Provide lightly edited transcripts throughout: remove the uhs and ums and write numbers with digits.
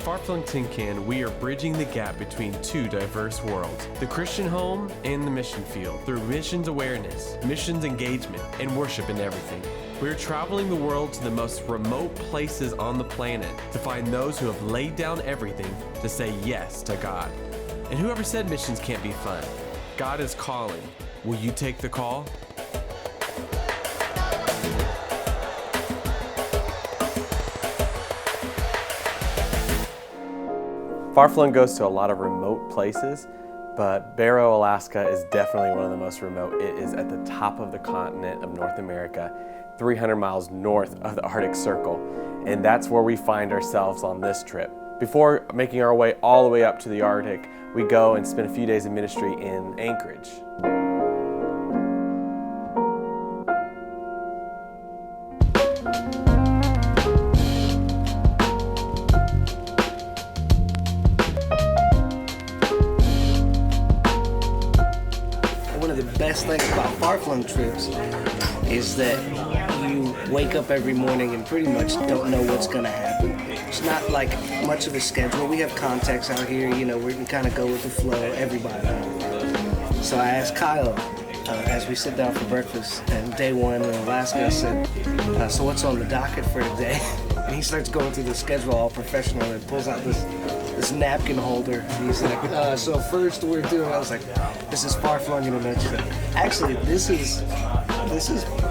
Far-Flung Tin Can, we are bridging the gap between two diverse worlds, the Christian home and the mission field, through missions awareness, missions engagement, and worship in everything. We're traveling the world to the most remote places on the planet to find those who have laid down everything to say yes to God. And whoever said missions can't be fun? God is calling. Will you take the call? Far-Flung goes to a lot of remote places, but Barrow, Alaska is definitely one of the most remote. It is at the top of the continent of North America, 300 miles north of the Arctic Circle, and that's where we find ourselves on this trip. Before making our way all the way up to the Arctic, we go and spend a few days in ministry in Anchorage. The best thing about Far-Flung trips is that you wake up every morning and pretty much don't know what's going to happen. It's not like much of a schedule. We have contacts out here, you know, we can kind of go with the flow, everybody. So I asked Kyle as we sit down for breakfast and day one in Alaska, I said, so what's on the docket for today? And he starts going through the schedule all professional and pulls out this napkin holder. He's like, so first we're doing, I was like, this is Far-Flung in a nutshell. Actually, this is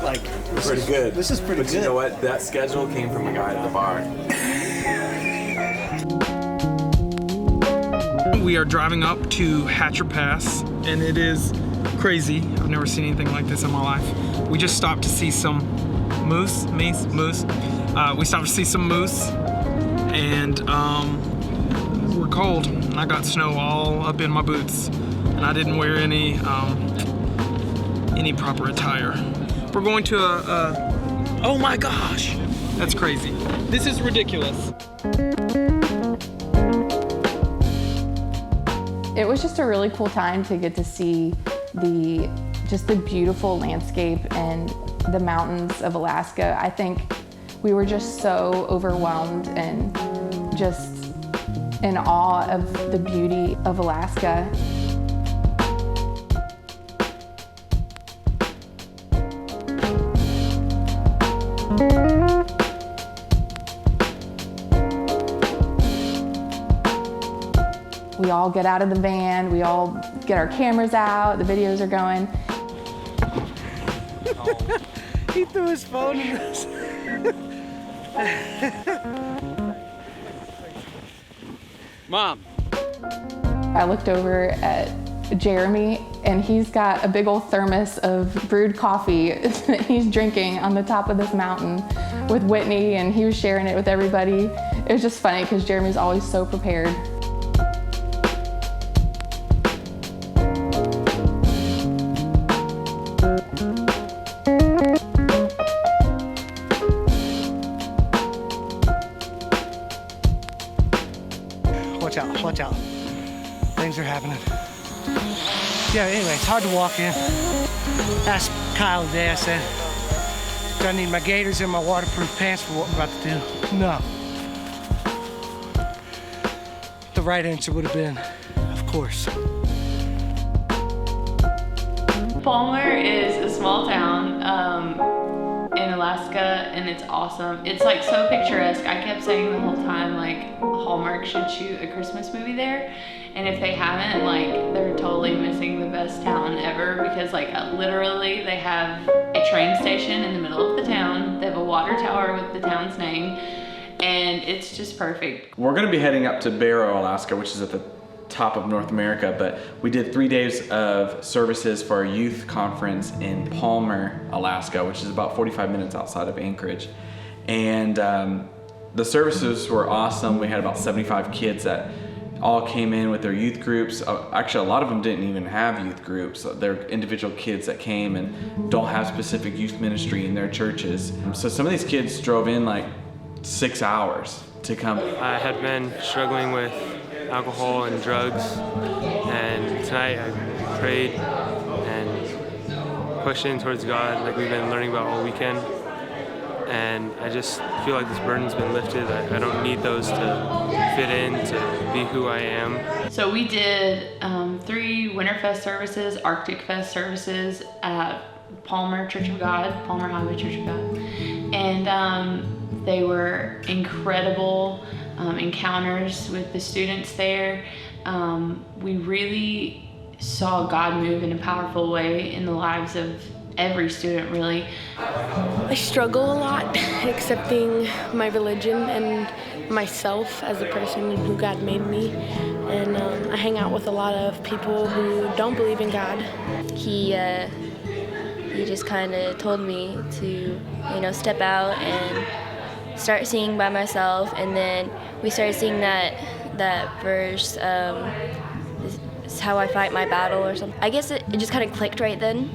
like, Pretty good. This is pretty good. But you know what? That schedule came from a guy at the bar. We are driving up to Hatcher Pass, and it is crazy. I've never seen anything like this in my life. We just stopped to see some moose. We stopped to see some moose, and we're cold. I got snow all up in my boots, and I didn't wear any proper attire. We're going to oh my gosh, that's crazy. This is ridiculous. It was just a really cool time to get to see the beautiful landscape and the mountains of Alaska. I think we were just so overwhelmed and just in awe of the beauty of Alaska. We all get out of the van, we all get our cameras out, the videos are going. He threw his phone in this. Mom. I looked over at Jeremy, and he's got a big old thermos of brewed coffee that he's drinking on the top of this mountain with Whitney, and he was sharing it with everybody. It was just funny because Jeremy's always so prepared. Watch out. Things are happening. Yeah, anyway, it's hard to walk in. Asked Kyle today, I said, do I need my gaiters and my waterproof pants for what I'm about to do? No. The right answer would have been, of course. Palmer is a small town in Alaska, and it's awesome. It's like so picturesque. I kept saying the whole time, like, Hallmark should shoot a Christmas movie there, and if they haven't, like, they're totally missing the best town ever, because like literally they have a train station in the middle of the town, they have a water tower with the town's name, and it's just perfect. We're going to be heading up to Barrow, Alaska, which is at the top of North America, but we did 3 days of services for our youth conference in Palmer, Alaska, which is about 45 minutes outside of Anchorage. And the services were awesome. We had about 75 kids that all came in with their youth groups. Actually, a lot of them didn't even have youth groups. They're individual kids that came and don't have specific youth ministry in their churches. So some of these kids drove in like 6 hours to come. I had been struggling with alcohol and drugs, and tonight I prayed and pushed in towards God like we've been learning about all weekend. and I just feel like this burden's been lifted. I don't need those to fit in, to be who I am. So we did 3 Winterfest services, Arctic Fest services at Palmer Church of God, Palmer Highway Church of God, and they were incredible encounters with the students there. We really saw God move in a powerful way in the lives of every student, really. I struggle a lot accepting my religion and myself as a person and who God made me. And I hang out with a lot of people who don't believe in God. He just kind of told me to, step out and start singing by myself. And then we started singing that verse, this is how I fight my battle or something. I guess it just kind of clicked right then.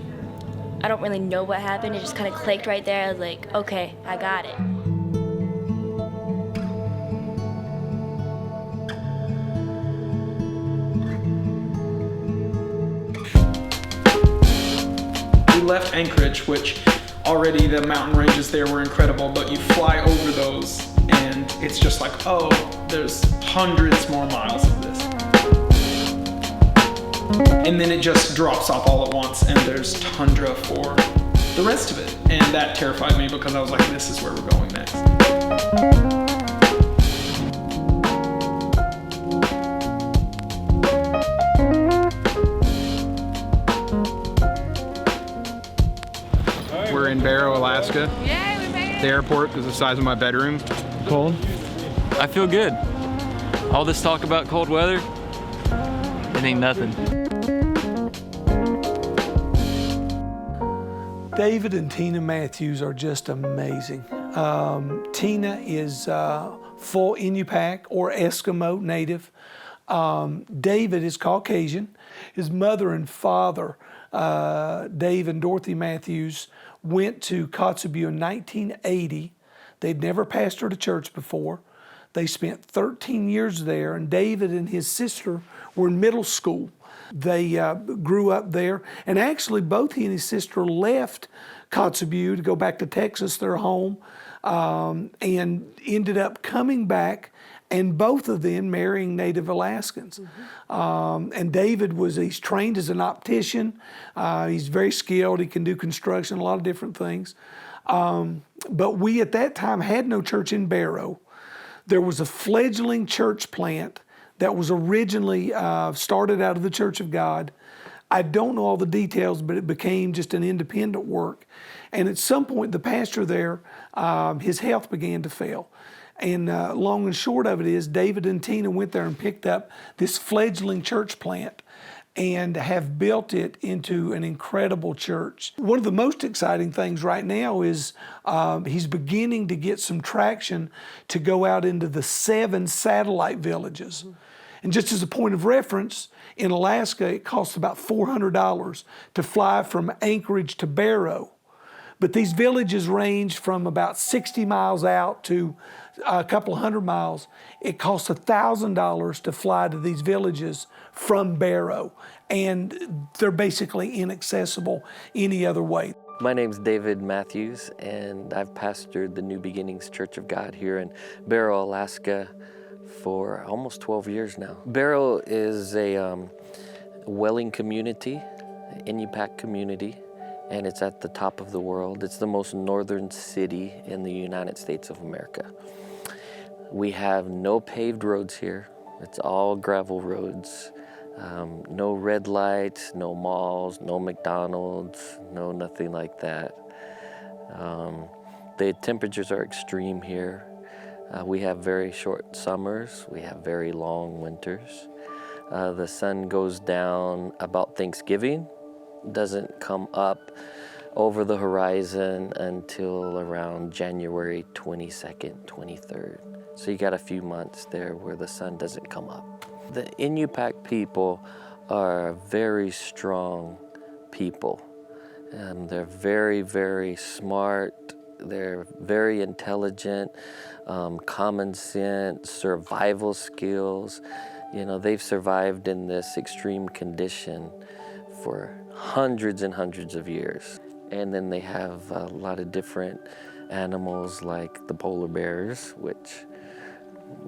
I don't really know what happened. It just kind of clicked right there. I was like, okay, I got it. We left Anchorage, which already the mountain ranges there were incredible, but you fly over those and it's just like, oh, there's hundreds more miles of this. And then it just drops off all at once and there's tundra for the rest of it. And that terrified me because I was like, this is where we're going next. We're in Barrow, Alaska. Yay, we made it! The airport is the size of my bedroom. Cold? I feel good. All this talk about cold weather, it ain't nothing. David and Tina Matthews are just amazing. Tina is full Inupiaq or Eskimo native. David is Caucasian. His mother and father, Dave and Dorothy Matthews, went to Kotzebue in 1980. They'd never pastored a church before. They spent 13 years there, and David and his sister were in middle school. They grew up there, and actually both he and his sister left Kotzebue to go back to Texas, their home, and ended up coming back, and both of them marrying Native Alaskans. And David he's trained as an optician. He's very skilled. He can do construction, a lot of different things. But we at that time had no church in Barrow. There was a fledgling church plant that was originally started out of the Church of God. I don't know all the details, but it became just an independent work. And at some point, the pastor there, his health began to fail. And long and short of it is, David and Tina went there and picked up this fledgling church plant and have built it into an incredible church. One of the most exciting things right now is he's beginning to get some traction to go out into the 7 satellite villages. And just as a point of reference, in Alaska, it costs about $400 to fly from Anchorage to Barrow. But these villages range from about 60 miles out to a couple of hundred miles. It costs $1,000 to fly to these villages from Barrow, and they're basically inaccessible any other way. My name's David Matthews, and I've pastored the New Beginnings Church of God here in Barrow, Alaska for almost 12 years now. Barrow is a whaling community, Inupiaq community, and it's at the top of the world. It's the most northern city in the United States of America. We have no paved roads here. It's all gravel roads. No red lights, no malls, no McDonald's, no nothing like that. The temperatures are extreme here. We have very short summers. We have very long winters. The sun goes down about Thanksgiving, doesn't come up over the horizon until around January 22nd, 23rd. So you got a few months there where the sun doesn't come up. The Inupiaq people are very strong people. They're very, very smart. They're very intelligent, common sense, survival skills. You know, they've survived in this extreme condition for hundreds and hundreds of years. And then they have a lot of different animals like the polar bears, which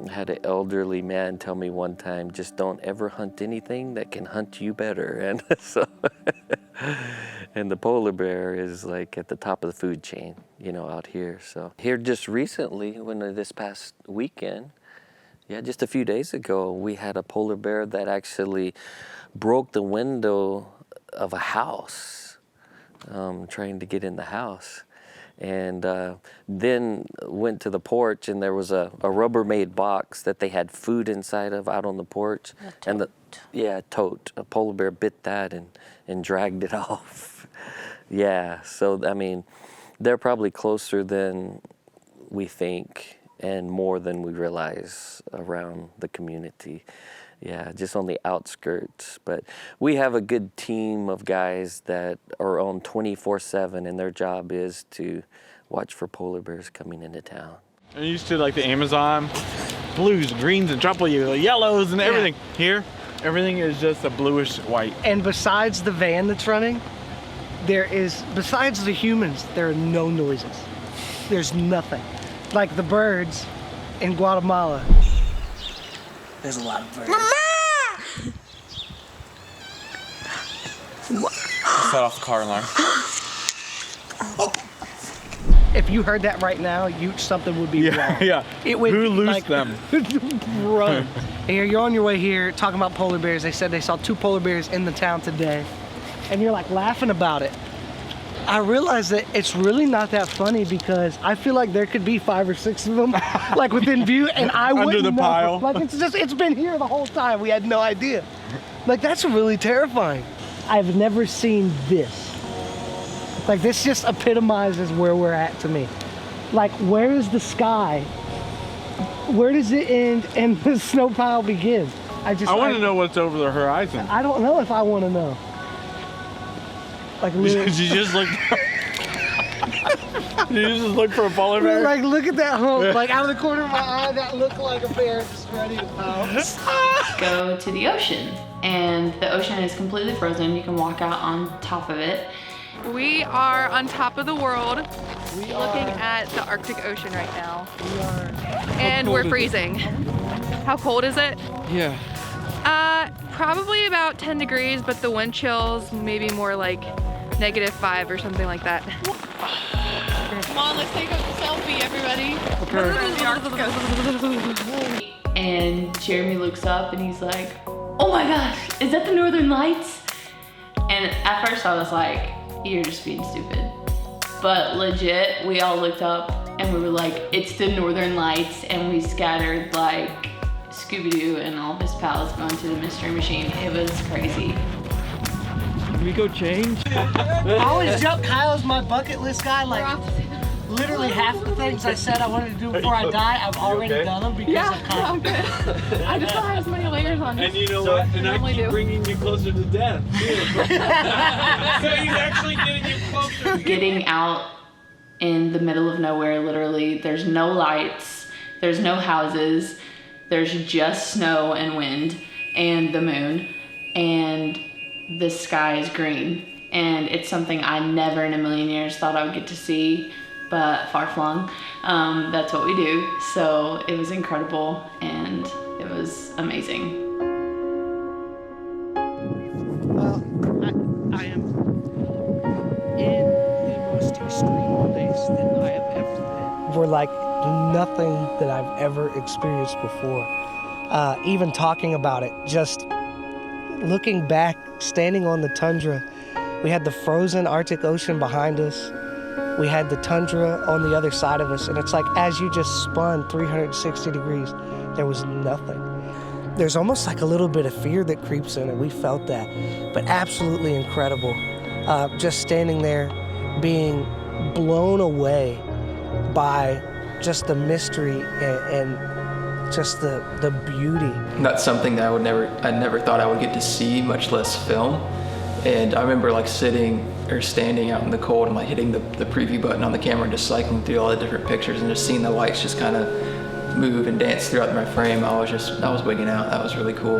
I had an elderly man tell me one time, just don't ever hunt anything that can hunt you better. And so, and the polar bear is like at the top of the food chain, you know, out here. So here just recently, this past weekend, just a few days ago, we had a polar bear that actually broke the window of a house, trying to get in the house. And then went to the porch, and there was a Rubbermaid box that they had food inside of out on the porch. And tote. A polar bear bit that and dragged it off. Yeah, so I mean, they're probably closer than we think and more than we realize around the community. Yeah, just on the outskirts. But we have a good team of guys that are on 24/7, and their job is to watch for polar bears coming into town. I'm used to like the Amazon, blues, greens, and triple yellows and everything. Here, everything is just a bluish white. And besides the van that's running, besides the humans, there are no noises. There's nothing. Like the birds in Guatemala. There's a lot of birds. Set off the car alarm. If you heard that right now, something would be wrong. Yeah. It would Who loosed them? Run. And you're on your way here talking about polar bears. They said they saw 2 polar bears in the town today. And you're like laughing about it. I realized that it's really not that funny because I feel like there could be 5 or 6 of them like within view, and I wouldn't under the know. pile. Like it's been here the whole time. We had no idea. Like that's really terrifying. I've never seen this. Like this just epitomizes where we're at to me. Like where is the sky? Where does it end and the snow pile begin? I want to know what's over the horizon. I don't know if I want to know. Like you just look. You just look for a polar bear. Like look at that hump. Like out of the corner of my eye, that looked like a bear just ready to pounce. Go to the ocean, and the ocean is completely frozen. You can walk out on top of it. We are on top of the world, looking at the Arctic Ocean right now. And we're freezing. How cold is it? Yeah. Probably about 10 degrees, but the wind chills maybe more like -5 or something like that. Come on, let's take a selfie, everybody. And Jeremy looks up and he's like, oh my gosh, is that the Northern Lights? And at first I was like, you're just being stupid. But legit, we all looked up and we were like, it's the Northern Lights, and we scattered like Scooby-Doo and all of his pals going to the Mystery Machine. It was crazy. Can we go change? I always joke, Kyle's my bucket list guy. Like, literally half the things I said I wanted to do before I die, I've already done them because of Kyle. I'm good. I just don't have as many layers on. And you know what? And I keep bringing you closer to death, too. So he's actually getting you closer. Getting out in the middle of nowhere, literally, there's no lights, there's no houses, there's just snow and wind and the moon, and the sky is green. And it's something I never in a million years thought I would get to see, but Far-Flung, that's what we do. So it was incredible and it was amazing. Well, I am in the most extreme place that I have ever been. We're like nothing that I've ever experienced before. Even talking about it, just looking back, standing on the tundra, we had the frozen Arctic Ocean behind us. We had the tundra on the other side of us, and it's like as you just spun 360 degrees, there was nothing. There's almost like a little bit of fear that creeps in, and we felt that, but absolutely incredible. Just standing there, being blown away by just the mystery and just the beauty. That's something that I never thought I would get to see, much less film. And I remember like sitting or standing out in the cold and like hitting the preview button on the camera and just cycling through all the different pictures and just seeing the lights just kind of move and dance throughout my frame. I was wigging out. That was really cool.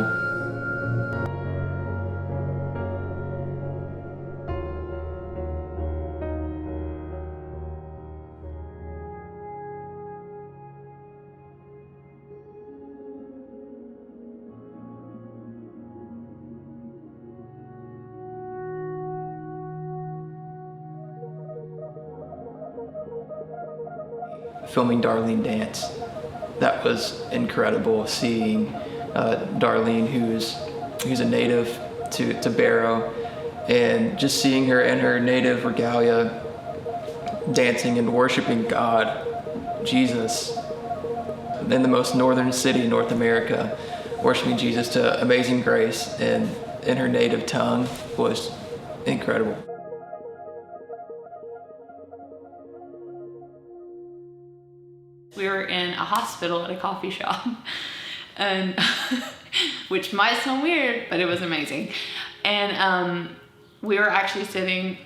filming Darlene dance. That was incredible, seeing Darlene, who's a native to Barrow, and just seeing her in her native regalia dancing and worshiping God, Jesus, in the most northern city in North America, worshiping Jesus to amazing grace and in her native tongue was incredible. We were in a hospital at a coffee shop, and which might sound weird, but it was amazing. And we were actually sitting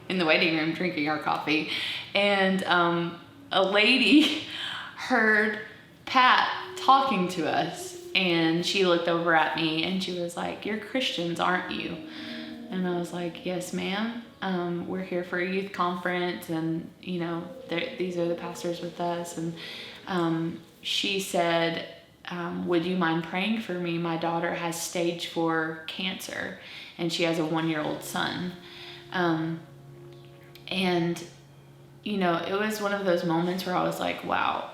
in the waiting room drinking our coffee, and a lady heard Pat talking to us, and she looked over at me and she was like, "You're Christians, aren't you?" And I was like, "Yes, ma'am. We're here for a youth conference, and you know, these are the pastors with us." And she said, "Would you mind praying for me? My daughter has stage 4 cancer, and she has a 1-year-old son." And you know, it was one of those moments where I was like, wow,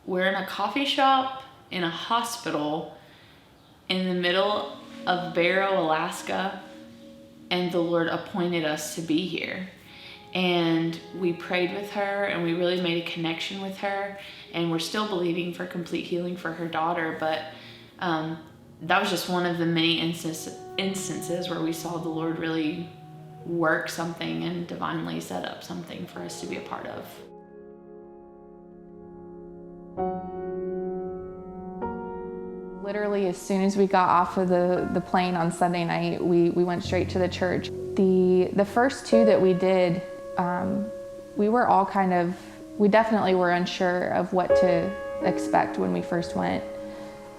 we're in a coffee shop in a hospital in the middle of Barrow, Alaska, and the Lord appointed us to be here. And we prayed with her, and we really made a connection with her, and we're still believing for complete healing for her daughter. But that was just one of the many instances where we saw the Lord really work something and divinely set up something for us to be a part of. Literally, as soon as we got off of the plane on Sunday night, we went straight to the church. The first 2 that we did, we were all we definitely were unsure of what to expect when we first went.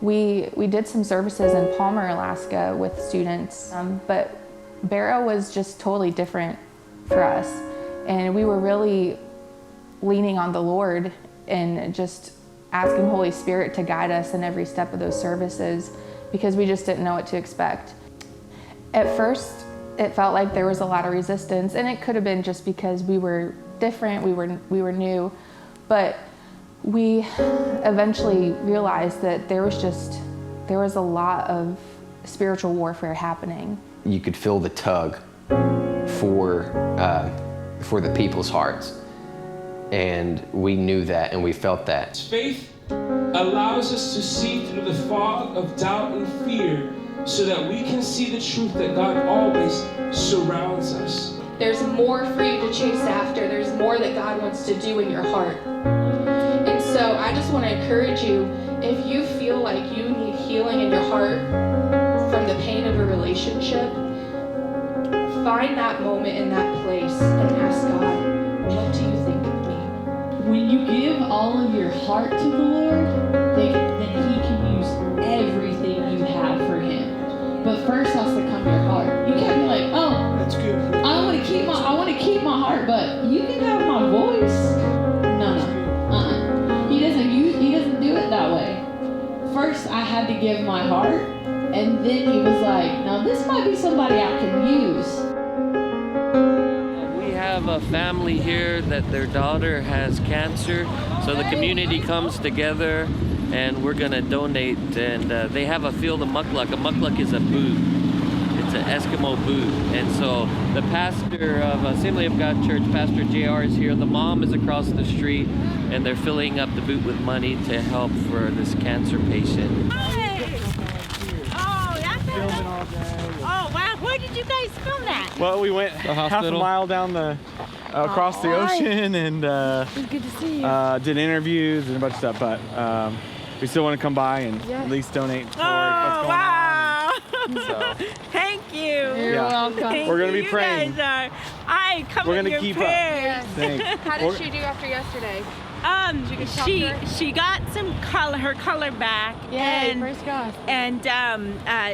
We did some services in Palmer, Alaska with students, but Barrow was just totally different for us. And we were really leaning on the Lord and just asking Holy Spirit to guide us in every step of those services, because we just didn't know what to expect. At first, it felt like there was a lot of resistance, and it could have been just because we were different, we were new, but we eventually realized that there was a lot of spiritual warfare happening. You could feel the tug for the people's hearts. And we knew that, and we felt that. Faith allows us to see through the fog of doubt and fear so that we can see the truth that God always surrounds us. There's more for you to chase after. There's more that God wants to do in your heart. And so I just want to encourage you, if you feel like you need healing in your heart from the pain of a relationship, find that moment in that place and ask God, what do you think of me? When you give all of your heart to the Lord, then He can use everything you have for Him. But first has to come your heart. You can't be like, oh, that's good. I want to keep my heart, but you can have my voice. No. He doesn't do it that way. First, I had to give my heart, and then He was like, now this might be somebody I can use. We have a family here that their daughter has cancer, so the community comes together and we're gonna donate, and they have a field of mukluk. A mukluk is a boot. It's an Eskimo boot. And so the pastor of Assembly of God Church, Pastor JR, is here. The mom is across the street, and they're filling up the boot with money to help for this cancer patient. Oh, wow. Where did you guys film that? Well, we went half a mile down across the ocean, and good to see you. did interviews and a bunch of stuff, but we still want to come by and at least donate towards what's going wow. on. So. Thank you. You're welcome. We're going to be praying. You guys I come We're in going to your keep prayers. up. Thanks. How did she do after yesterday? She got her color back. Yay, and praise God. And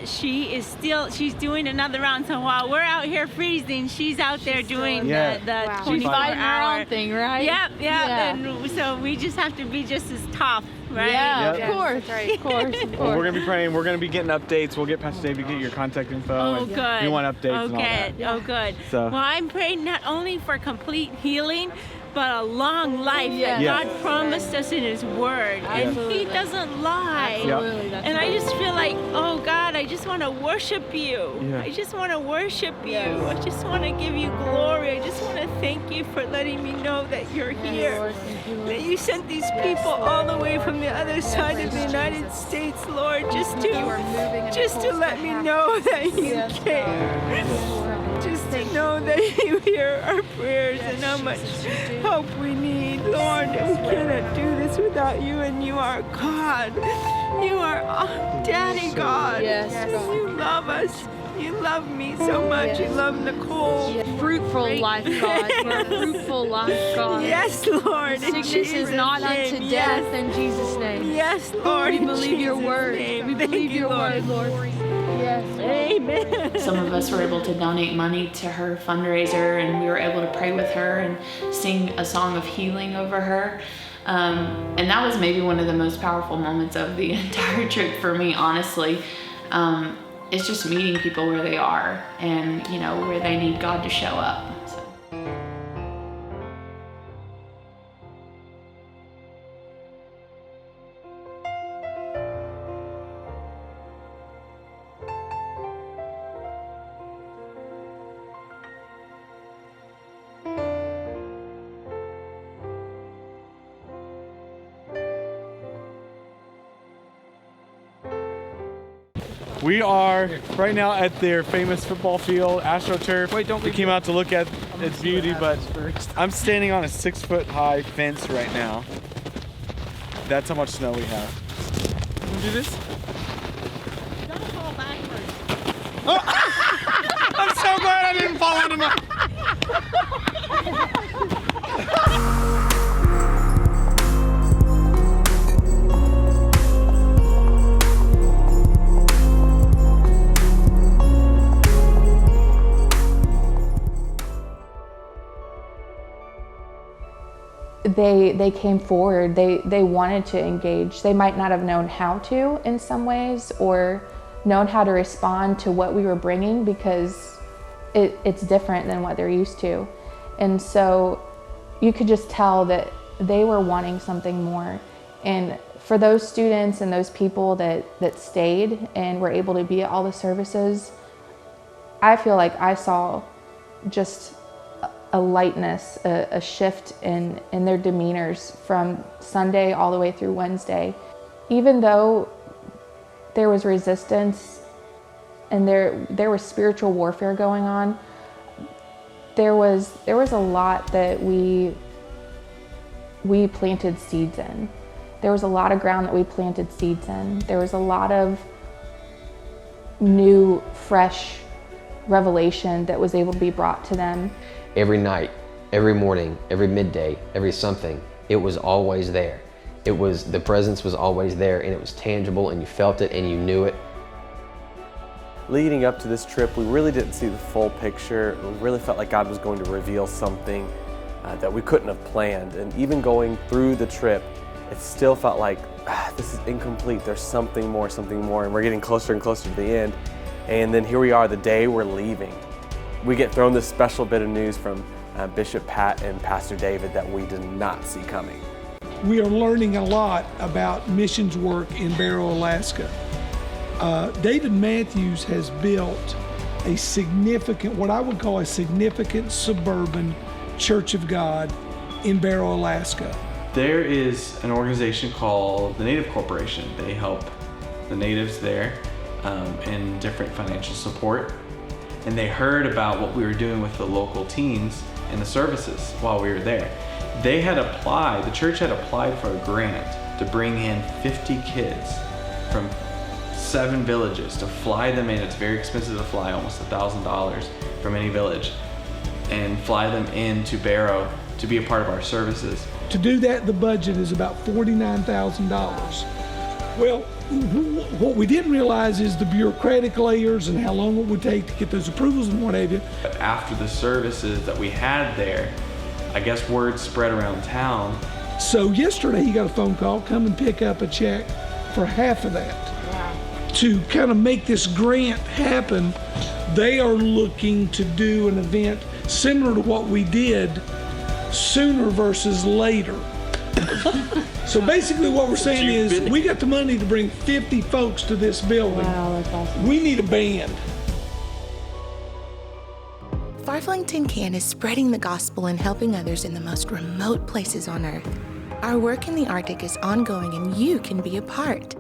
she's doing another round. So while we're out here freezing, she's out there doing the 24-hour. She's fighting her own thing, right? Yep. Yeah. And so we just have to be just as tough, right? Yeah, of course. Right. Of course. Well, we're going to be praying. We're going to be getting updates. We'll get Pastor Dave to get your contact info. Oh, and good. We want updates and all that. Oh, good. So. Well, I'm praying not only for complete healing, but a long life that Yes. God promised us in His Word. And He doesn't lie. Absolutely. And I just feel like, oh God, I just want to worship you. Yeah. I just want to worship you. I just want to give you glory. I just want to thank you for letting me know that you're here. That you sent these people all the way from the other side of the United States, Lord, just to let me know that you care. Just to know that you hear our prayers and how much help we need, Lord. And we cannot do this without you, and you are God. You are Daddy God. Yes, God. You love us. You love me so much. You love Nicole. Fruitful life, God. We're a fruitful life, God. Yes, Lord. Sickness is not unto death in Jesus' name. Yes, Lord. We believe your word. We believe your word, Lord. Yes. Amen. Some of us were able to donate money to her fundraiser, and we were able to pray with her and sing a song of healing over her. And that was maybe one of the most powerful moments of the entire trip for me, honestly. It's just meeting people where they are and, you know, where they need God to show up. So. We are right now at their famous football field, AstroTurf. Wait, don't we came out to look at its beauty, but I'm standing on a 6-foot-high fence right now. That's how much snow we have. You wanna do this? Don't fall backwards. Oh! I'm so glad I didn't fall into my... They came forward. They wanted to engage. They might not have known how to in some ways, or known how to respond to what we were bringing, because it's different than what they're used to. And so you could just tell that they were wanting something more. And for those students and those people that stayed and were able to be at all the services, I feel like I saw just a lightness, a shift in their demeanors from Sunday all the way through Wednesday. Even though there was resistance and there was spiritual warfare going on, there was a lot that we planted seeds in. There was a lot of ground that we planted seeds in. There was a lot of new, fresh revelation that was able to be brought to them. Every night, every morning, every midday, every something, it was always there. The presence was always there, and it was tangible, and you felt it and you knew it. Leading up to this trip, we really didn't see the full picture. We really felt like God was going to reveal something that we couldn't have planned. And even going through the trip, it still felt like this is incomplete. There's something more, and we're getting closer and closer to the end. And then here we are, the day we're leaving. We get thrown this special bit of news from Bishop Pat and Pastor David that we did not see coming. We are learning a lot about missions work in Barrow, Alaska. David Matthews has built a significant, what I would call a significant suburban Church of God in Barrow, Alaska. There is an organization called the Native Corporation. They help the natives there in different financial support. And they heard about what we were doing with the local teens in the services while we were there. They had applied, the church had applied for a grant to bring in 50 kids from 7 villages to fly them in. It's very expensive to fly, almost $1,000 from any village, and fly them into Barrow to be a part of our services. To do that, the budget is about $49,000. Well, what we didn't realize is the bureaucratic layers and how long it would take to get those approvals and what have you. After the services that we had there, I guess word spread around town. So yesterday he got a phone call, come and pick up a check for half of that. Wow. To kind of make this grant happen, they are looking to do an event similar to what we did sooner versus later. So basically what we're saying is we got the money to bring 50 folks to this building. Wow, that's awesome. We need a band. Far-Flung Tin Can is spreading the gospel and helping others in the most remote places on Earth. Our work in the Arctic is ongoing and you can be a part.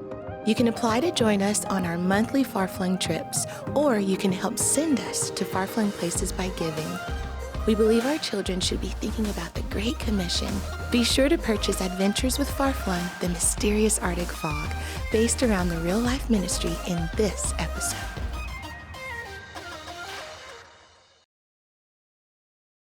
You can apply to join us on our monthly Far-Flung trips, or you can help send us to far-flung places by giving. We believe our children should be thinking about the Great Commission. Be sure to purchase Adventures with Far-Flung, the Mysterious Arctic Fog, based around the real-life ministry in this episode.